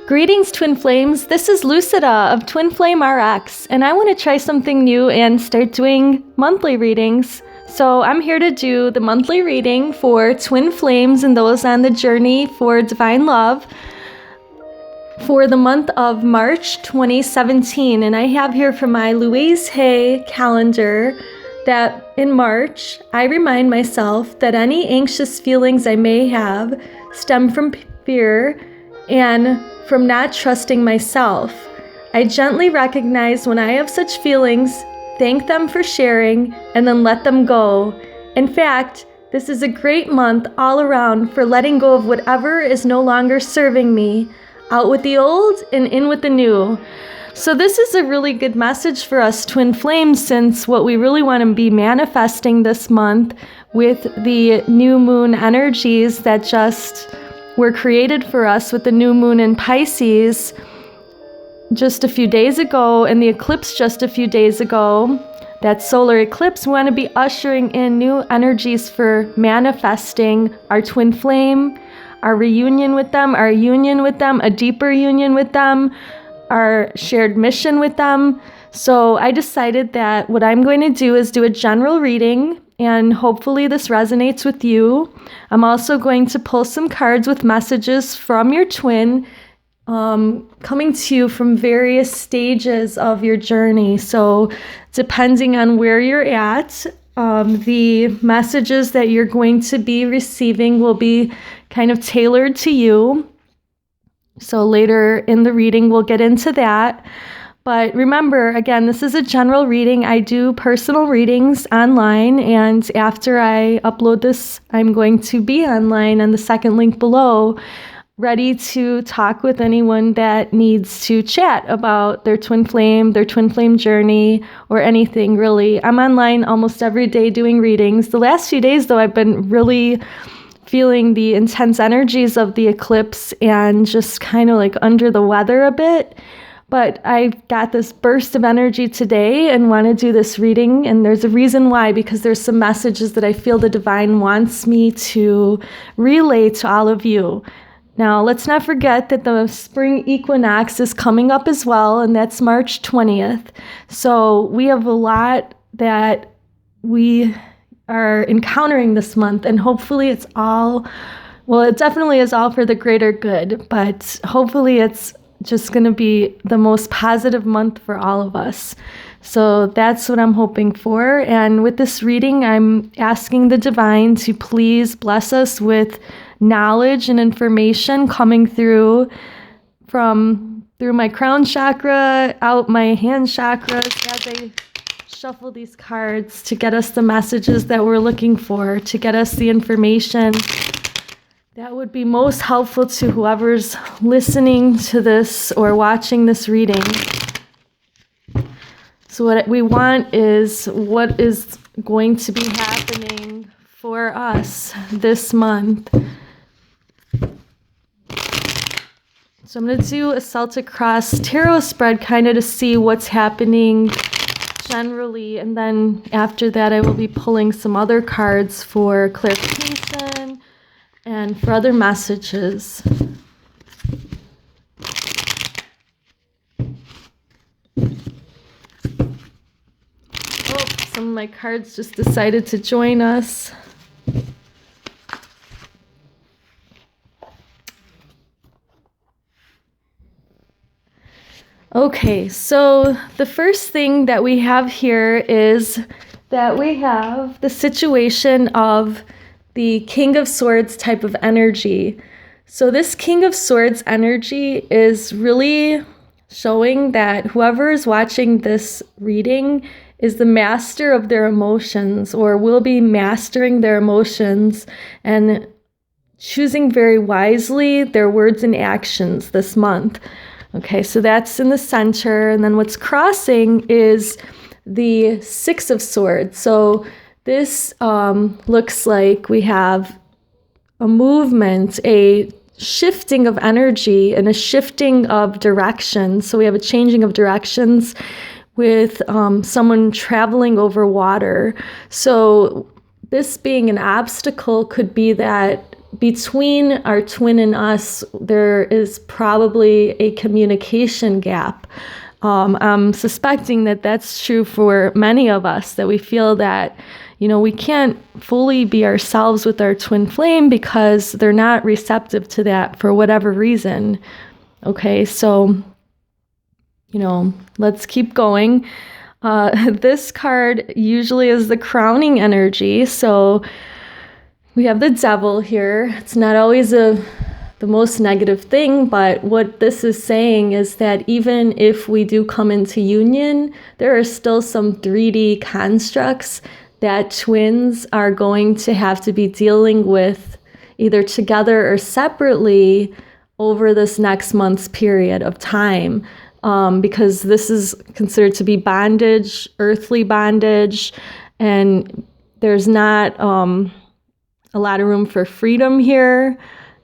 Greetings, Twin Flames. This is Lucida of Twin Flame RX, and I want to try something new and start doing monthly readings. So I'm here to do the monthly reading for Twin Flames and those on the journey for divine love for the month of March 2017. And I have here from my Louise Hay calendar that in March, I remind myself that any anxious feelings I may have stem from fear and from not trusting myself. I gently recognize when I have such feelings, thank them for sharing, and then let them go. In fact, this is a great month all around for letting go of whatever is no longer serving me, out with the old and in with the new. So this is a really good message for us Twin Flames, since what we really want to be manifesting this month with the new moon energies that just were created for us with the new moon in Pisces just a few days ago and the eclipse just a few days ago, that solar eclipse. We want to be ushering in new energies for manifesting our twin flame, our reunion with them, our union with them, a deeper union with them, our shared mission with them. So I decided that what I'm going to do is do a general reading, and hopefully this resonates with you. I'm also going to pull some cards with messages from your twin, coming to you from various stages of your journey. So depending on where you're at, the messages that you're going to be receiving will be kind of tailored to you. So later in the reading, we'll get into that. But remember, again, this is a general reading. I do personal readings online, and after I upload this, I'm going to be online on the second link below, ready to talk with anyone that needs to chat about their twin flame journey, or anything really. I'm online almost every day doing readings. The last few days, though, I've been really feeling the intense energies of the eclipse and just kind of like under the weather a bit. But I got this burst of energy today and want to do this reading. And there's a reason why, because there's some messages that I feel the divine wants me to relay to all of you. Now, let's not forget that the spring equinox is coming up as well, and that's March 20th. So we have a lot that we are encountering this month, and hopefully it's all, well, it definitely is all for the greater good, but hopefully it's just going to be the most positive month for all of us. So that's what I'm hoping for. And with this reading, I'm asking the divine to please bless us with knowledge and information coming through my crown chakra, out my hand chakras, as I shuffle these cards to get us the messages that we're looking for, to get us the information that would be most helpful to whoever's listening to this or watching this reading. So what we want is what is going to be happening for us this month. So I'm going to do a Celtic cross tarot spread kind of to see what's happening generally, and then after that I will be pulling some other cards for clarification and for other messages. Oh, some of my cards just decided to join us. Okay, so the first thing that we have here is that we have the situation of the King of Swords type of energy. So this King of Swords energy is really showing that whoever is watching this reading is the master of their emotions, or will be mastering their emotions and choosing very wisely their words and actions this month. Okay, so that's in the center, and then what's crossing is the Six of Swords. So this looks like we have a movement, a shifting of energy, and a shifting of direction. So we have a changing of directions with someone traveling over water. So this being an obstacle could be that between our twin and us, there is probably a communication gap. I'm suspecting that that's true for many of us, that we feel that, we can't fully be ourselves with our twin flame because they're not receptive to that for whatever reason. Okay, so, let's keep going. This card usually is the crowning energy. So we have the devil here. It's not always the most negative thing, but what this is saying is that even if we do come into union, there are still some 3D constructs that twins are going to have to be dealing with either together or separately over this next month's period of time. Because this is considered to be bondage, earthly bondage, and there's not a lot of room for freedom here.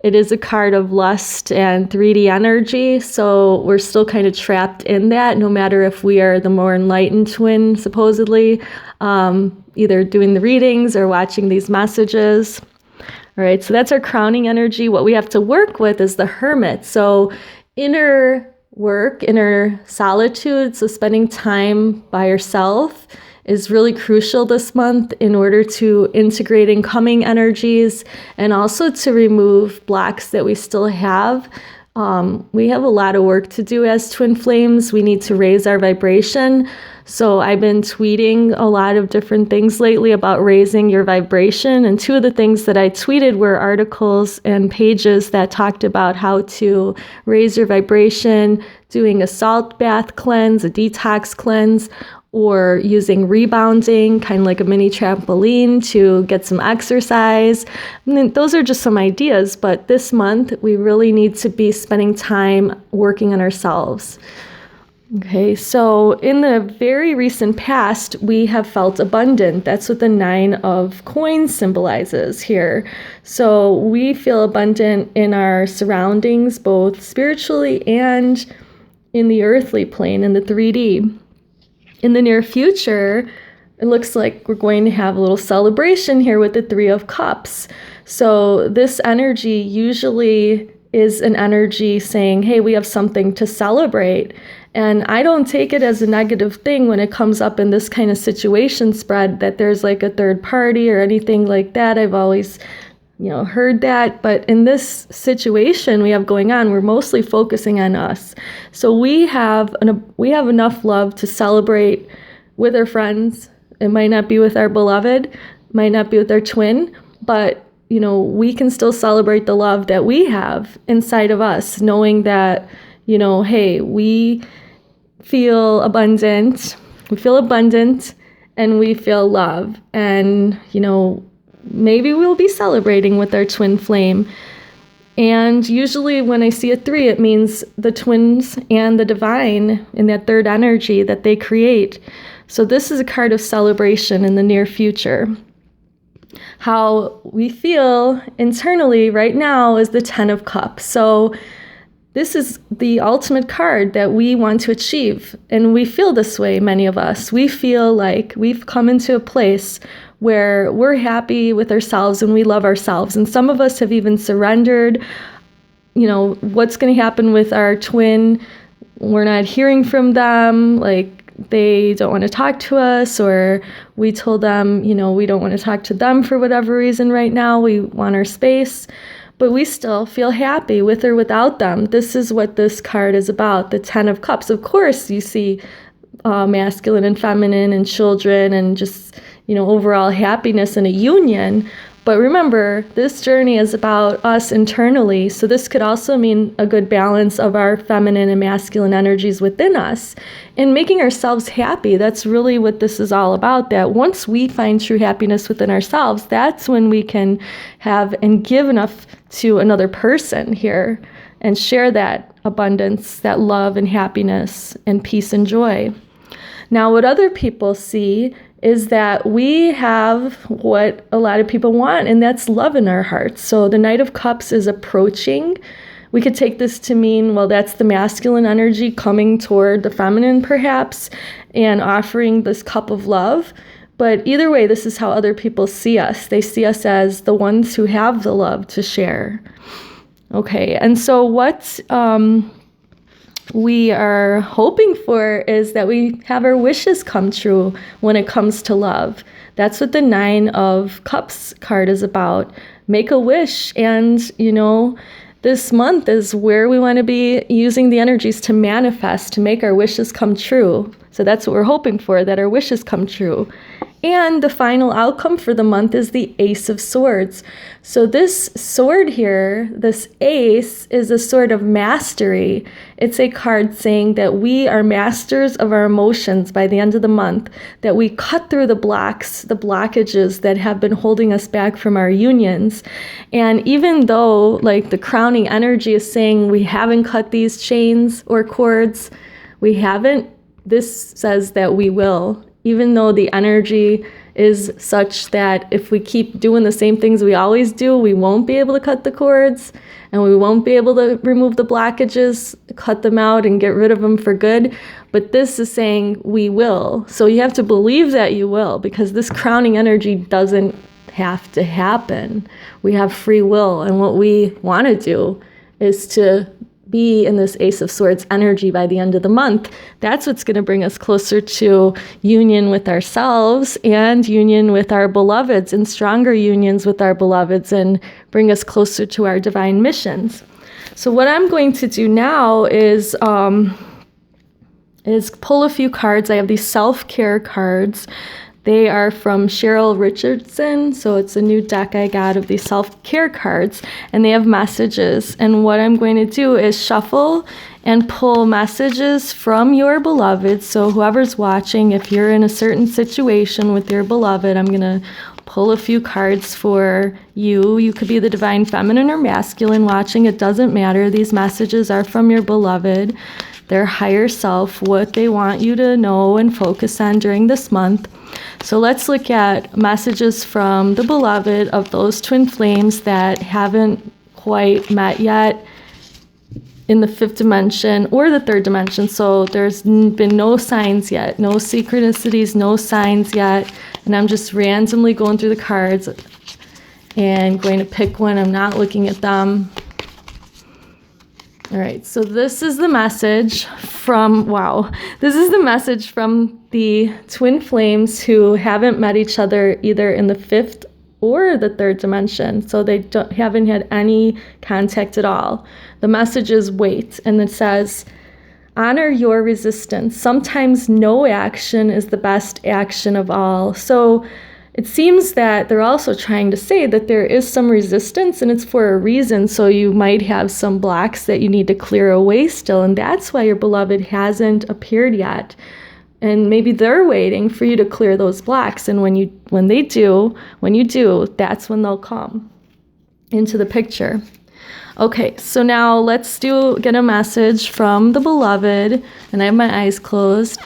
It is a card of lust and 3D energy, so we're still kind of trapped in that, no matter if we are the more enlightened twin, supposedly, either doing the readings or watching these messages. All right, so that's our crowning energy. What we have to work with is the hermit. So inner work, inner solitude, so spending time by yourself is really crucial this month in order to integrate incoming energies and also to remove blocks that we still have. We have a lot of work to do as twin flames. We need to raise our vibration. So I've been tweeting a lot of different things lately about raising your vibration. And two of the things that I tweeted were articles and pages that talked about how to raise your vibration, doing a salt bath cleanse, a detox cleanse, or using rebounding, kind of like a mini trampoline to get some exercise. And those are just some ideas, but this month we really need to be spending time working on ourselves. Okay, so in the very recent past, we have felt abundant. That's what the 9 of coins symbolizes here. So we feel abundant in our surroundings, both spiritually and in the earthly plane, in the 3D. In the near future, it looks like we're going to have a little celebration here with the 3 of Cups. So this energy usually is an energy saying, hey, we have something to celebrate. And I don't take it as a negative thing when it comes up in this kind of situation spread that there's like a third party or anything like that. I've always heard that, but in this situation we have going on, we're mostly focusing on us. So we have enough love to celebrate with our friends. It might not be with our beloved, might not be with our twin, but we can still celebrate the love that we have inside of us, knowing that, hey, we feel abundant, and we feel love, and maybe we'll be celebrating with our twin flame. And usually when I see a 3, it means the twins and the divine in that third energy that they create. So this is a card of celebration in the near future. How we feel internally right now is the 10 of Cups. So this is the ultimate card that we want to achieve. And we feel this way, many of us. We feel like we've come into a place where we're happy with ourselves and we love ourselves. And some of us have even surrendered, what's going to happen with our twin. We're not hearing from them, like they don't want to talk to us, or we told them, we don't want to talk to them for whatever reason right now. We want our space, but we still feel happy with or without them. This is what this card is about, the 10 of Cups. Of course, you see masculine and feminine and children and just overall happiness in a union. But remember, this journey is about us internally. So this could also mean a good balance of our feminine and masculine energies within us and making ourselves happy. That's really what this is all about. That once we find true happiness within ourselves, that's when we can have and give enough to another person here and share that abundance, that love and happiness and peace and joy. Now, what other people see is that we have what a lot of people want, and that's love in our hearts. So the Knight of Cups is approaching. We could take this to mean, well, that's the masculine energy coming toward the feminine, perhaps, and offering this cup of love. But either way, this is how other people see us. They see us as the ones who have the love to share. Okay, and so what we are hoping for is that we have our wishes come true when it comes to love. That's what the 9 of Cups card is about. Make a wish, and this month is where we want to be using the energies to manifest, to make our wishes come true. So that's what we're hoping for, that our wishes come true. And the final outcome for the month is the Ace of Swords. So this sword here, this ace, is a sword of mastery. It's a card saying that we are masters of our emotions by the end of the month, that we cut through the blocks, the blockages that have been holding us back from our unions. And even though like the crowning energy is saying we haven't cut these chains or cords, we haven't, this says that we will. Even though the energy is such that if we keep doing the same things we always do, we won't be able to cut the cords and we won't be able to remove the blockages, cut them out and get rid of them for good. But this is saying we will. So you have to believe that you will, because this crowning energy doesn't have to happen. We have free will, and what we want to do is to be in this Ace of Swords energy by the end of the month. That's what's going to bring us closer to union with ourselves and union with our beloveds, and stronger unions with our beloveds, and bring us closer to our divine missions. So what I'm going to do now is pull a few cards. I have these self-care cards. They are from Cheryl Richardson, so it's a new deck I got of these self-care cards, and they have messages. And what I'm going to do is shuffle and pull messages from your beloved. So whoever's watching, if you're in a certain situation with your beloved, I'm going to pull a few cards for you. You could be the divine feminine or masculine watching. It doesn't matter. These messages are from your beloved, their higher self, what they want you to know and focus on during this month. So let's look at messages from the beloved of those twin flames that haven't quite met yet in the 5th dimension or the 3rd dimension. So there's been no signs yet, no synchronicities, no signs yet. And I'm just randomly going through the cards and going to pick one. I'm not looking at them. All right, so this is the message from, this is the message from the twin flames who haven't met each other either in the 5th or the 3rd dimension. So they haven't had any contact at all. The message is wait, and it says, honor your resistance. Sometimes no action is the best action of all. So it seems that they're also trying to say that there is some resistance, and it's for a reason. So you might have some blocks that you need to clear away still, and that's why your beloved hasn't appeared yet. And maybe they're waiting for you to clear those blocks, and when you do, that's when they'll come into the picture. Okay, so now let's get a message from the beloved, and I have my eyes closed.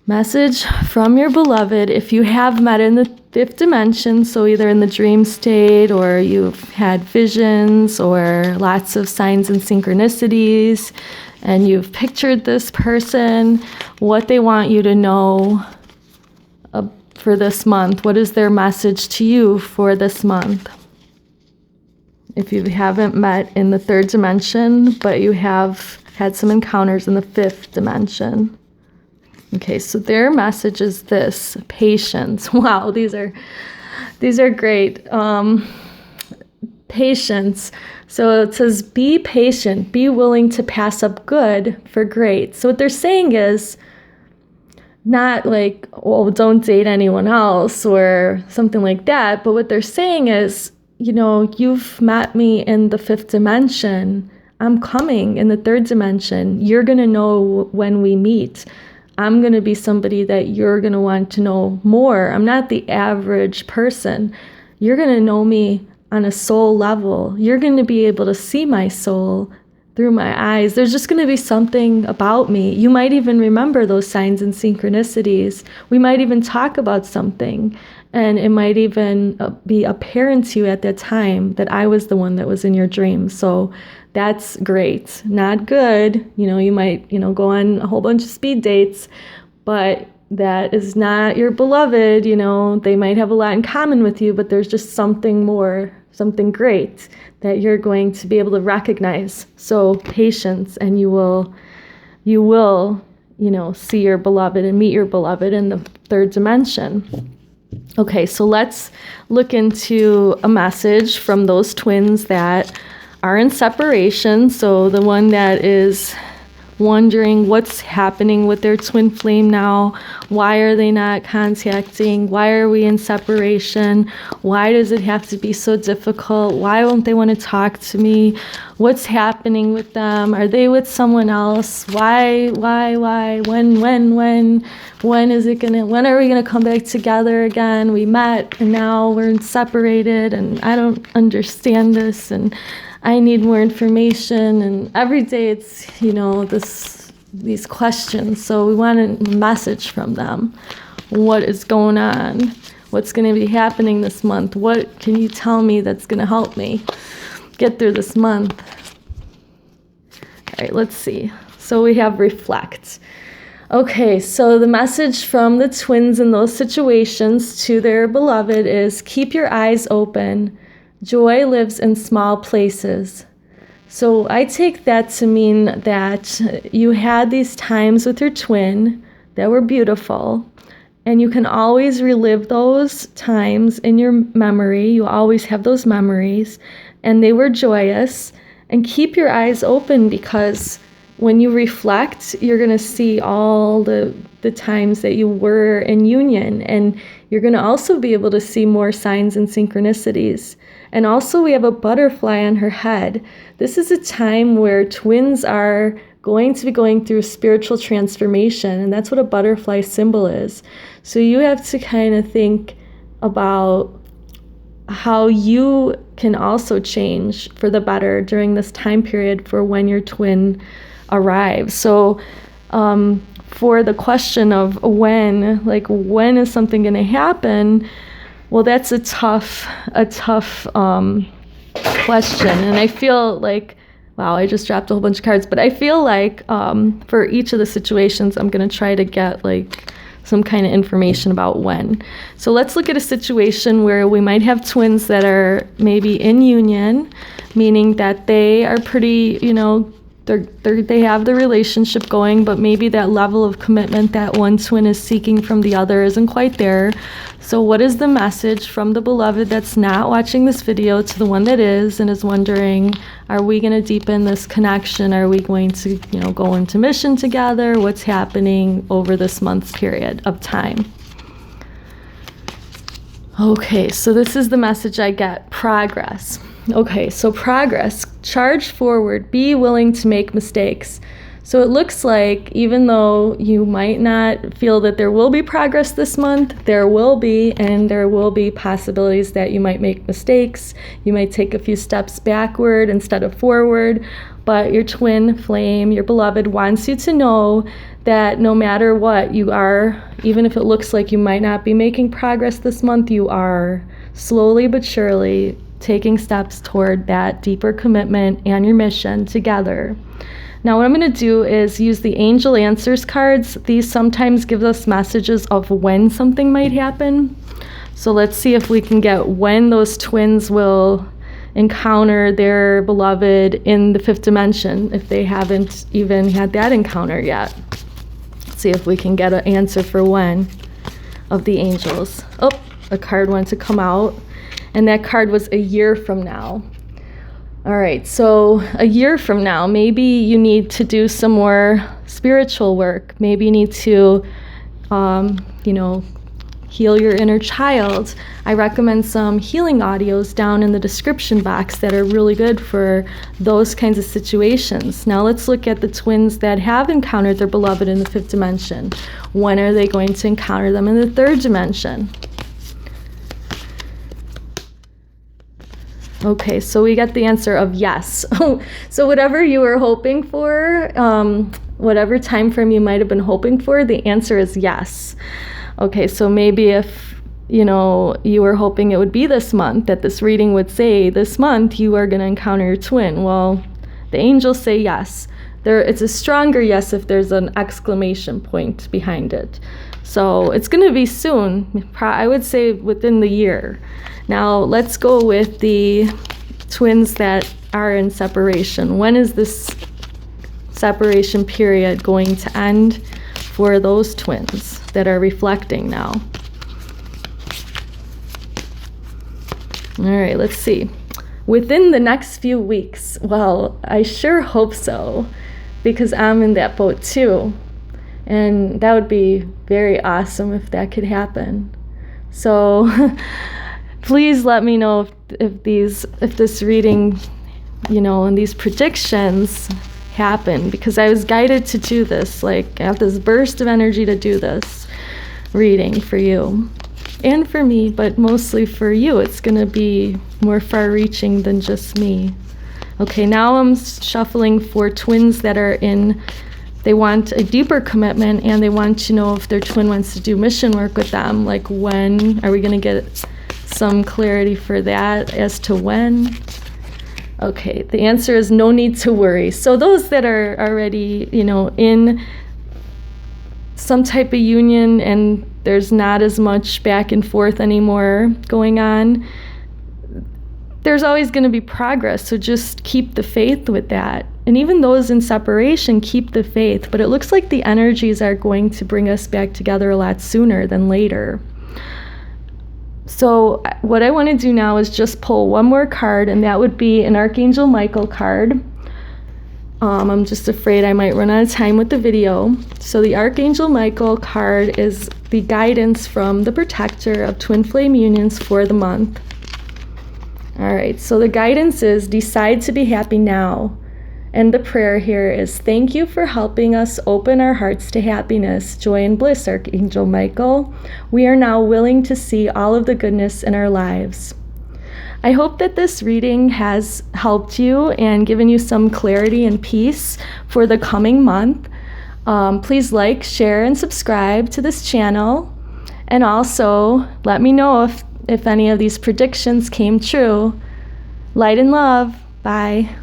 Message from your beloved, if you have met in the 5th dimension, so either in the dream state or you've had visions or lots of signs and synchronicities, and you've pictured this person, what they want you to know for this month. What is their message to you for this month? If you haven't met in the 3rd dimension, but you have had some encounters in the 5th dimension. Okay, so their message is this: patience. Wow, these are great. Patience. So it says, be patient, be willing to pass up good for great. So what they're saying is not like, oh, don't date anyone else or something like that. But what they're saying is, you've met me in the 5th dimension. I'm coming in the 3rd dimension. You're going to know when we meet. I'm going to be somebody that you're going to want to know more. I'm not the average person. You're going to know me on a soul level. You're going to be able to see my soul through my eyes. There's just going to be something about me. You might even remember those signs and synchronicities. We might even talk about something, and it might even be apparent to you at that time that I was the one that was in your dream. So that's great. Not good. You might, go on a whole bunch of speed dates, but that is not your beloved, they might have a lot in common with you, but there's just something more, something great that you're going to be able to recognize. So patience, and you will, see your beloved and meet your beloved in the third dimension. Okay, so let's look into a message from those twins that are in separation. So the one that is wondering what's happening with their twin flame now. Why are they not contacting? Why are we in separation? Why does it have to be so difficult? Why won't they want to talk to me? What's happening with them? Are they with someone else? Why? When is it gonna, when are we gonna come back together again? We met and now we're separated and I don't understand this and I need more information, and every day it's, these questions. So we want a message from them. What is going on? What's going to be happening this month? What can you tell me that's going to help me get through this month? All right, let's see. So we have reflect. Okay, so the message from the twins in those situations to their beloved is keep your eyes open. Joy lives in small places. So I take that to mean that you had these times with your twin that were beautiful, and you can always relive those times in your memory. You always have those memories, and they were joyous. And keep your eyes open, because when you reflect, you're going to see all the times that you were in union, and you're going to also be able to see more signs and synchronicities. And also we have a butterfly on her head. This is a time where twins are going to be going through spiritual transformation, and that's what a butterfly symbol is. So you have to kind of think about how you can also change for the better during this time period for when your twin arrives. So for the question of when is something going to happen? Well, that's a tough question. And I feel like, wow, I just dropped a whole bunch of cards, but I feel like for each of the situations, I'm going to try to get some kind of information about when. So let's look at a situation where we might have twins that are maybe in union, meaning that they are pretty, they have the relationship going, but maybe that level of commitment that one twin is seeking from the other isn't quite there. So what is the message from the beloved that's not watching this video to the one that is and is wondering, are we going to deepen this connection? Are we going to, go into mission together? What's happening over this month's period of time? Okay, so this is the message I get. Progress. Okay, so progress. Charge forward. Be willing to make mistakes. So it looks like even though you might not feel that there will be progress this month, there will be, and there will be possibilities that you might make mistakes. You might take a few steps backward instead of forward, but your twin flame, your beloved, wants you to know that no matter what you are, even if it looks like you might not be making progress this month, you are slowly but surely taking steps toward that deeper commitment and your mission together. Now what I'm going to do is use the Angel Answers cards. These sometimes give us messages of when something might happen. So let's see if we can get when those twins will encounter their beloved in the fifth dimension, if they haven't even had that encounter yet. Let's see if we can get an answer for when of the angels. Oh, a card went to come out, and that card was a year from now. All right, so a year from now, maybe you need to do some more spiritual work. Maybe you need to, heal your inner child. I recommend some healing audios down in the description box that are really good for those kinds of situations. Now let's look at the twins that have encountered their beloved in the fifth dimension. When are they going to encounter them in the third dimension? Okay, so we got the answer of yes. So whatever you were hoping for, whatever time frame you might have been hoping for, the answer is yes. Okay, so maybe if, you were hoping it would be this month, that this reading would say, this month you are going to encounter your twin. Well, the angels say yes. It's a stronger yes if there's an exclamation point behind it. So it's going to be soon, I would say within the year. Now let's go with the twins that are in separation. When is this separation period going to end for those twins that are reflecting now? All right, let's see. Within the next few weeks. Well, I sure hope so, because I'm in that boat too. And that would be very awesome if that could happen. So please let me know if this reading, and these predictions happen, because I was guided to do this. Like, I have this burst of energy to do this reading for you and for me, but mostly for you. It's going to be more far-reaching than just me. Okay, now I'm shuffling for twins that are they want a deeper commitment, and they want to know if their twin wants to do mission work with them. Like, when are we going to get some clarity for that as to when? Okay, the answer is no need to worry. So those that are already, in some type of union and there's not as much back and forth anymore going on, there's always going to be progress. So just keep the faith with that. And even those in separation, keep the faith. But it looks like the energies are going to bring us back together a lot sooner than later. So what I want to do now is just pull one more card, and that would be an Archangel Michael card. I'm just afraid I might run out of time with the video. So the Archangel Michael card is the guidance from the protector of twin flame unions for the month. All right, so the guidance is decide to be happy now. And the prayer here is, thank you for helping us open our hearts to happiness, joy, and bliss, Archangel Michael. We are now willing to see all of the goodness in our lives. I hope that this reading has helped you and given you some clarity and peace for the coming month. Please like, share, and subscribe to this channel. And also, let me know if any of these predictions came true. Light and love. Bye.